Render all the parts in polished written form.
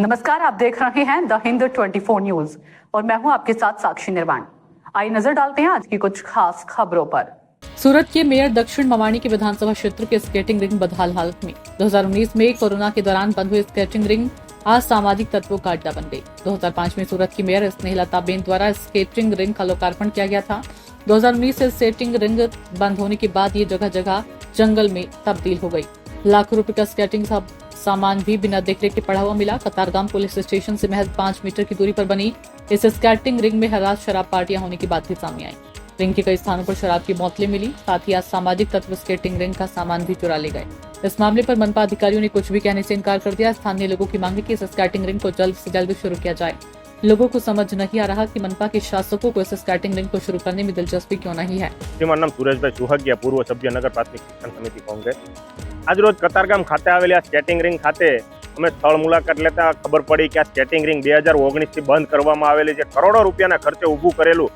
नमस्कार, आप देख रहे हैं द हिंद 24 न्यूज और मैं हूं आपके साथ साक्षी निर्वाण। आइए नजर डालते हैं आज की कुछ खास खबरों पर। सूरत के मेयर दक्षिण मवानी के विधानसभा क्षेत्र के स्केटिंग रिंग बदहाल हालत में। 2019 में कोरोना के दौरान बंद हुए स्केटिंग रिंग आज सामाजिक तत्वों का अड्डा बन गई। 2005 में सूरत की मेयर स्नेहलताबेन द्वारा स्केटिंग रिंग का लोकार्पण किया गया था। 2019 से स्केटिंग रिंग बंद होने के बाद ये जगह जगह जंगल में तब्दील हो गई। लाखों रुपए का स्केटिंग सामान भी बिना देखरेख के पड़ा हुआ मिला। कतारगाम पुलिस स्टेशन से महज 5 मीटर की दूरी पर बनी इस स्केटिंग रिंग में हर रात शराब पार्टियां होने की बात भी सामने आई। रिंग के कई स्थानों पर शराब की बोतलें मिली। साथ ही आज सामाजिक तत्व स्केटिंग रिंग का सामान भी चुरा ले गए। इस मामले पर मनपा अधिकारियों ने कुछ भी कहने से इनकार कर दिया। स्थानीय लोगों की मांग है कि इस स्केटिंग रिंग को जल्द से जल्द शुरू किया जाए। लोगों को समझ नहीं आ रहा कि मनपा के शासकों को इस स्केटिंग रिंग को शुरू करने में दिलचस्पी क्यों नहीं है। મારું નામ સુરેશભાઈ સુહગિયા, પૂર્વ સભ્ય નગર પ્રાથમિક શિક્ષણ સમિતિ કોંગ્રેસ। આજ રોજ કતારગામ ખાતે આવેલી આ સ્કેટિંગ રિંગ ખાતે અમે સ્થળ મુલાકાત લેતા ખબર પડી કે આ સ્કેટિંગ રિંગ 2019 થી બંધ કરવામાં આવેલી છે। કરોડો રૂપિયાના ખર્ચે ઊભું કરેલું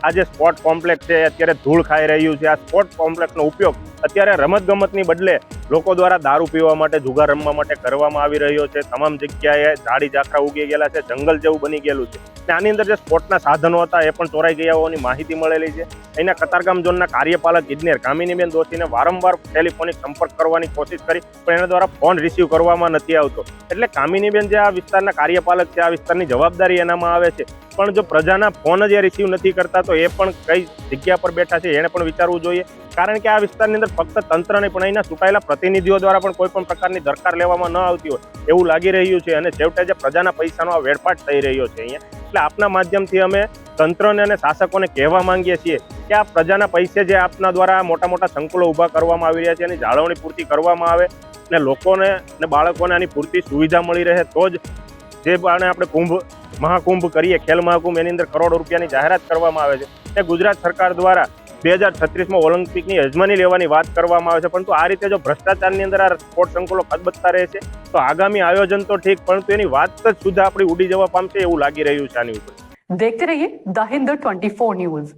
આ જે સ્પોર્ટ કોમ્પ્લેક્સ છે અત્યારે ધૂળ ખાઈ રહ્યું છે। આ સ્પોર્ટ કોમ્પ્લેક્સનો ઉપયોગ અત્યારે રમતગમતની બદલે લોકો દ્વારા દારૂ પીવા માટે, જુગાર રમવા માટે કરવામાં આવી રહ્યો છે। તમામ જગ્યાએ ઝાડી ઝાખરા ઉગી ગયેલા છે, જંગલ જેવું બની ગયેલું છે અને આની અંદર જે સ્પોર્ટના સાધનો હતા એ પણ ચોરાઈ ગયા હોવાની માહિતી મળેલી છે। અહીંના કતારગામ ઝોનના કાર્યપાલક ઇજનેર કામિનીબેન દોશીને વારંવાર ટેલિફોનિક સંપર્ક કરવાની કોશિશ કરી પણ એના દ્વારા ફોન રિસીવ કરવામાં નથી આવતો। એટલે કામિનીબેન જે આ વિસ્તારના કાર્યપાલક છે, આ વિસ્તારની જવાબદારી એનામાં આવે છે, પણ જો પ્રજાના ફોન જ રિસીવ નથી કરતા તો એ પણ કઈ જગ્યા પર બેઠા છે એને પણ વિચારવું જોઈએ। કારણ કે આ વિસ્તારની અંદર ફક્ત તંત્ર નહીં પણ અહીંના ચૂંટાયેલા પ્રતિનિધિઓ દ્વારા પણ કોઈ પણ પ્રકારની દરકાર લેવામાં ન આવતી હોય એવું લાગી રહ્યું છે અને છેવટે જે પ્રજાના પૈસાનો આ વેડફાટ થઈ રહ્યો છે અહીંયા। એટલે આપના માધ્યમથી અમે તંત્રને અને શાસકોને કહેવા માંગીએ છીએ કે આ પ્રજાના પૈસે જે આપના દ્વારા મોટા મોટા સંકુલો ઊભા કરવામાં આવી રહ્યા છે એની જાળવણી પૂરતી કરવામાં આવે અને લોકોને અને બાળકોને આની પૂરતી સુવિધા મળી રહે તો જ જે આપણે મહાકુંભ કરીએ, ખેલ મહાકુંભ, એની અંદર કરોડો રૂપિયાની જાહેરાત કરવામાં આવે છે અને ગુજરાત સરકાર દ્વારા 2036માં ઓલિમ્પિકની યજમાની લેવાની વાત કરવામાં આવે છે। પરંતુ આ રીતે જો ભ્રષ્ટાચારની અંદર આ સ્પોર્ટ સંકુલો ખદબદતા રહે છે તો આગામી આયોજન તો ઠીક પરંતુ એની વાત જ સુધા આપણી ઉડી જવા પામશે એવું લાગી રહ્યું છે આની ઉપર। देखते रहिए द हिंद 24 न्यूज।